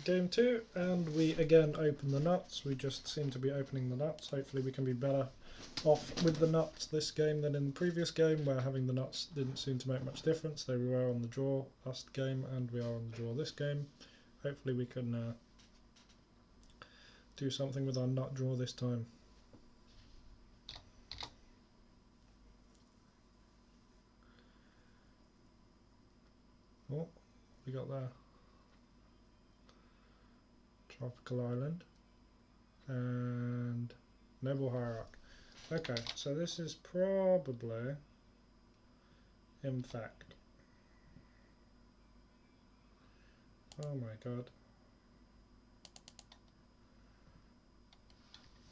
game 2, and we again open the nuts. We just seem to be opening the nuts. Hopefully we can be better off with the nuts this game than in the previous game, where having the nuts didn't seem to make much difference. They were on the draw last game, and we are on the draw this game. Hopefully we can do something with our nut draw this time. Oh, we got there. Tropical Island and Noble Hierarch. Okay, so this is probably Infect. Oh my god.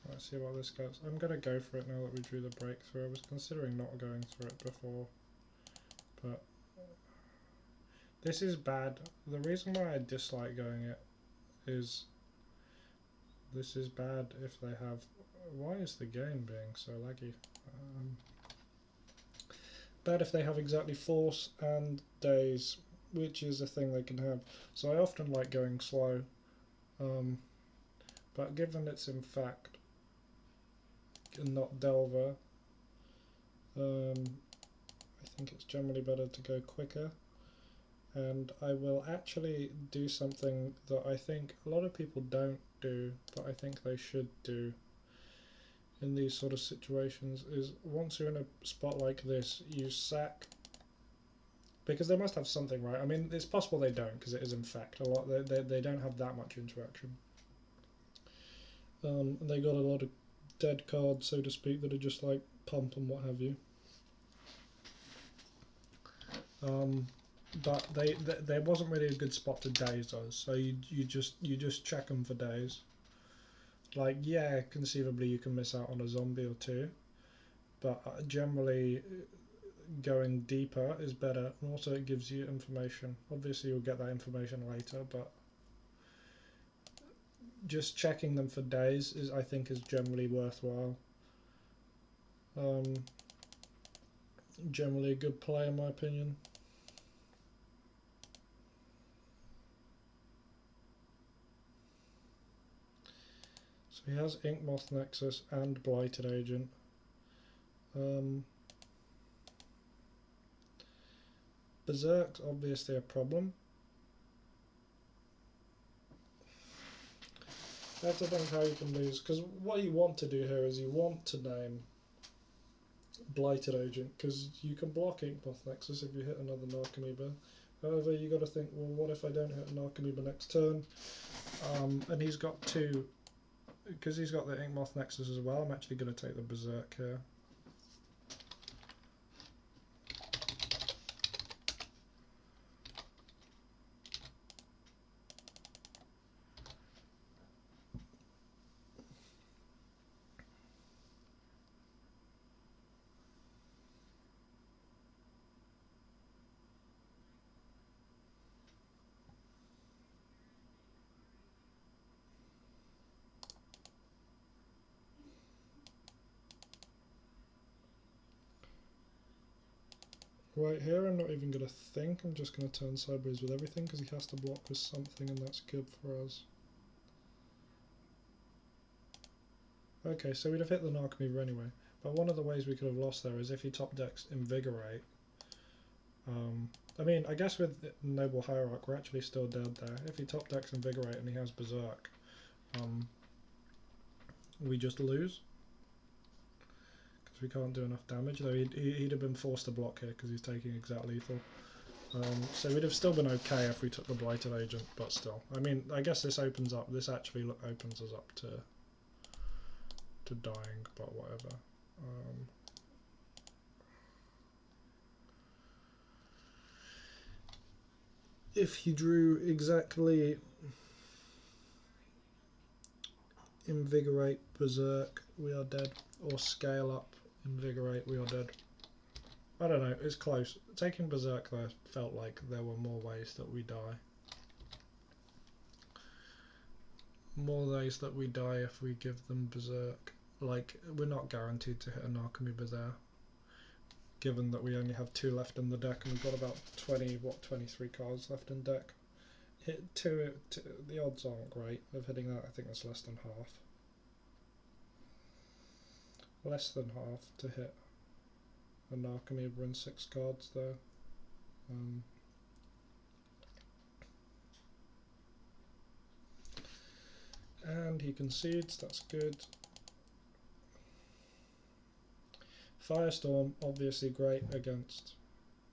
Let's see what this goes. I'm gonna go for it now that we drew the breakthrough. I was considering not going for it before, but this is bad. The reason why I dislike going it is this is bad if they have... Why is the game being so laggy? Bad if they have exactly force and days, which is a thing they can have. So I often like going slow, but given it's Infect and not Delver, I think it's generally better to go quicker. And I will actually do something that I think a lot of people don't do, but I think they should do in these sort of situations, is once you're in a spot like this, you sack, because they must have something, right? I mean, it's possible they don't, because it is Infect. A lot they don't have that much interaction. They got a lot of dead cards, so to speak, that are just like pump and what have you. But there wasn't really a good spot to daze us, so you just check them for days. Like, yeah, conceivably you can miss out on a zombie or two, but generally going deeper is better, and also it gives you information. Obviously you'll get that information later, but just checking them for days is, I think, is generally worthwhile. Generally a good play in my opinion. So he has Ink Moth Nexus and Blighted Agent. Berserk's obviously a problem. I have to think how you can lose, because what you want to do here is you want to name Blighted Agent, because you can block Ink Moth Nexus if you hit another Narcomoeba. However, you got to think, well, what if I don't hit a Narcomoeba next turn? And he's got two, because he's got the Ink Moth Nexus as well. I'm actually going to take the Berserk here. Right here, I'm not even going to think, I'm just going to turn sideways with everything, because he has to block with something, and that's good for us. Okay, so we'd have hit the Narcomoeba anyway, but one of the ways we could have lost there is if he top decks Invigorate. I mean, I guess with Noble Hierarch we're actually still dead there. If he top decks Invigorate and he has Berserk, we just lose. We can't do enough damage, though he'd have been forced to block here because he's taking exact lethal. So we'd have still been okay if we took the Blighted Agent, but still. I mean, I guess this opens up, this actually opens us up to dying, but whatever. If he drew exactly Invigorate, Berserk, we are dead, or Scale Up, Invigorate, we are dead. I don't know, it's close. Taking Berserk there felt like there were more ways that we die. More ways that we die if we give them Berserk. Like, we're not guaranteed to hit a Narcomoeba there, given that we only have 2 left in the deck and we've got about 23 cards left in deck. hit two, the odds aren't great of hitting that. I think that's less than half. Less than half to hit a Narcomoeba in 6 cards there. And he concedes, that's good. Firestorm, obviously great against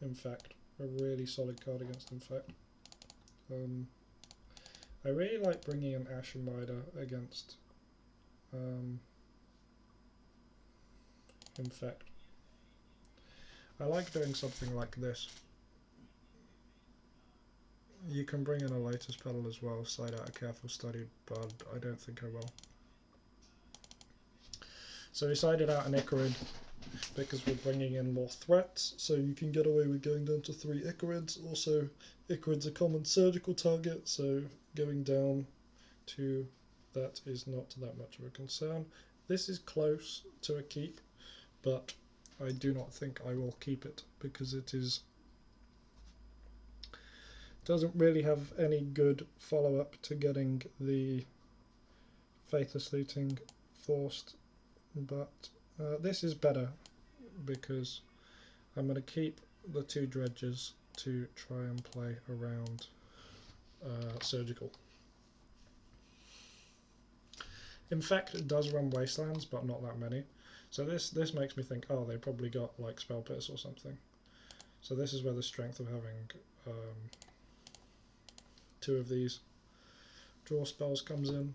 Infect. A really solid card against Infect. I really like bringing an Ashen Rider against Infect. I like doing something like this. You can bring in a later spell as well, side out a Careful Study, but I don't think I will. So we sided out an Icarid because we're bringing in more threats, so you can get away with going down to 3 Icarids. Also, Icarid's a common surgical target, so going down to that is not that much of a concern. This is close to a keep, but I do not think I will keep it because it doesn't really have any good follow-up to getting the Faithless Looting forced, but this is better because I'm going to keep the 2 Dredges to try and play around Surgical. Infect, it does run Wastelands, but not that many. So this makes me think, oh, they probably got like Spell Pierce or something. So this is where the strength of having 2 of these draw spells comes in.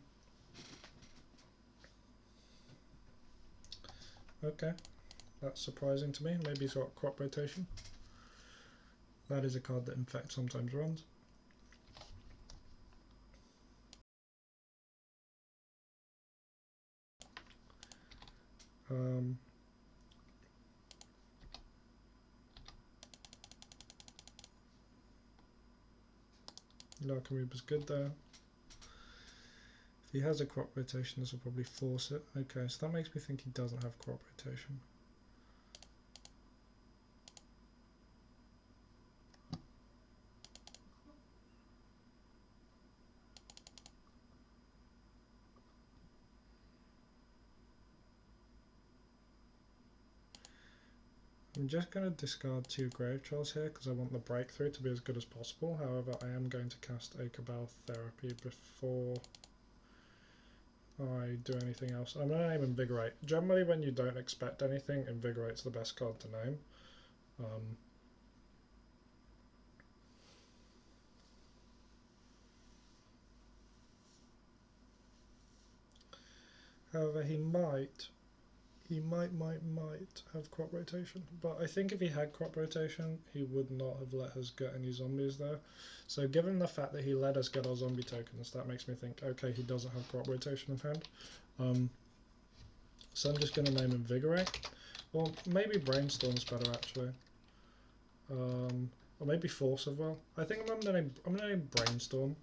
Okay, that's surprising to me. Maybe he's got Crop Rotation. That is a card that Infect sometimes runs. Narcomoeba's good there. If he has a Crop Rotation, this will probably force it. Okay, so that makes me think he doesn't have Crop Rotation. I'm just going to discard 2 Grave Trolls here because I want the breakthrough to be as good as possible. However, I am going to cast a Cabal Therapy before I do anything else. I'm going to name Invigorate. Generally, when you don't expect anything, Invigorate's the best card to name. However, he might have Crop Rotation, but I think if he had Crop Rotation, he would not have let us get any zombies there. So given the fact that he let us get our zombie tokens, that makes me think, okay, he doesn't have Crop Rotation in hand. So I'm just going to name Invigorate. Or maybe Brainstorm's better, actually. Or maybe Force as well. I think I'm going to name Brainstorm.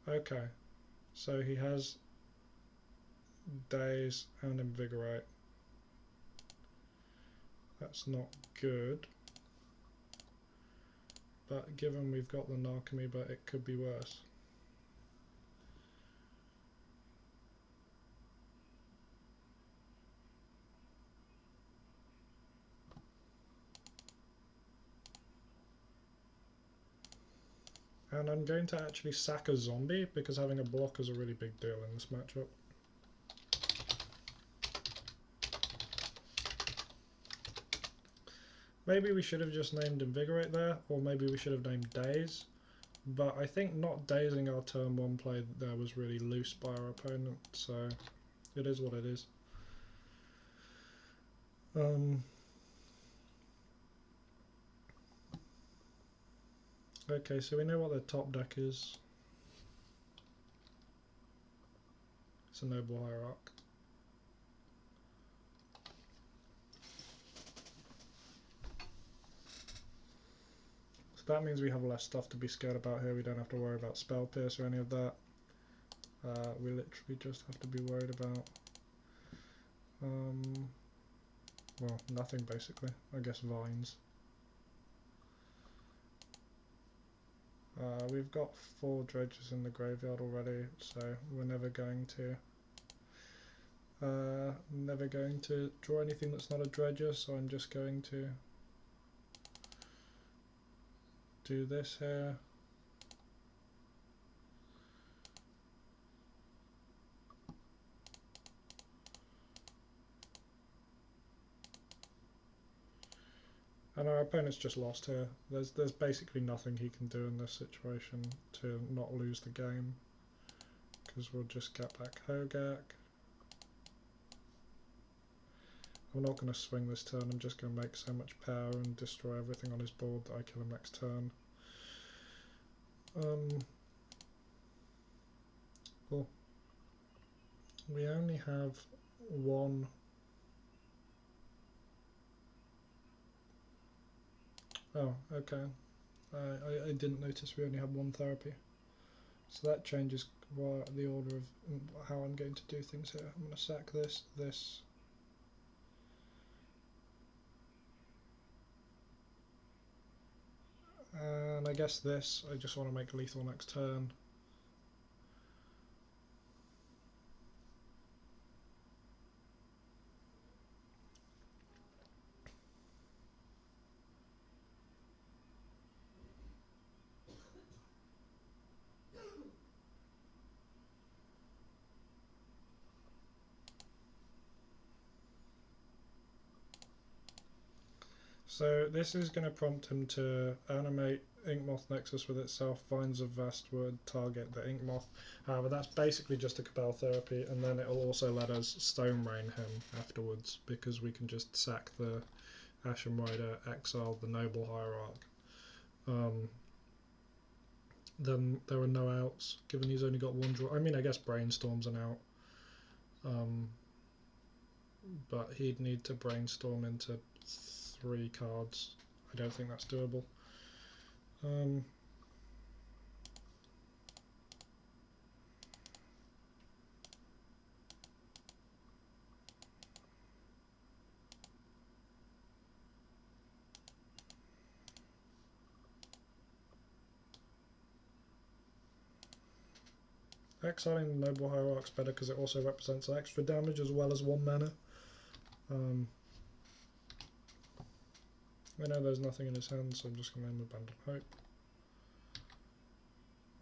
Okay, so he has Daze and Invigorate. That's not good, but given we've got the Narcomoeba, it could be worse. And I'm going to actually sack a zombie because having a block is a really big deal in this matchup. Maybe we should have just named Invigorate there, or maybe we should have named Daze. But I think not dazing our turn 1 play there was really loose by our opponent, so it is what it is. Okay, so we know what the top deck is. It's a Noble Hierarch. So that means we have less stuff to be scared about here. We don't have to worry about Spell Pierce or any of that. We literally just have to be worried about well, nothing basically. I guess Vines. We've got 4 dredges in the graveyard already, so we're never going to draw anything that's not a dredger, so I'm just going to do this here. And our opponent's just lost here. There's basically nothing he can do in this situation to not lose the game, because we'll just get back Hogak. I'm not going to swing this turn, I'm just going to make so much power and destroy everything on his board that I kill him next turn. Well, we only have one. Oh, okay. I didn't notice we only had 1 therapy. So that changes the order of how I'm going to do things here. I'm going to sack this, this. And I guess this, I just want to make lethal next turn. So this is going to prompt him to animate Inkmoth Nexus with itself, Vines of Vastwood, target the Inkmoth. However, that's basically just a Cabal therapy, and then it'll also let us Stone Rain him afterwards, because we can just sack the Ashen Rider, exile the Noble Hierarch. Then there are no outs, given he's only got 1 draw. I mean, I guess Brainstorm's an out. But he'd need to Brainstorm into 3 cards. I don't think that's doable. Exiling the Noble Hierarch's better because it also represents extra damage as well as 1 mana. I know there's nothing in his hand, so I'm just going to end Abandon Hope.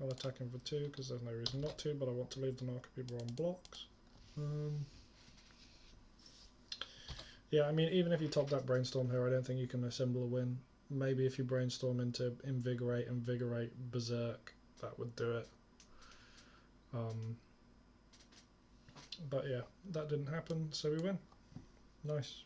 I'll attack him for 2 because there's no reason not to, but I want to leave the Narcopeople on blocks. Yeah, I mean, even if you top that Brainstorm here, I don't think you can assemble a win. Maybe if you Brainstorm into Invigorate, Berserk, that would do it. But yeah, that didn't happen, so we win. Nice.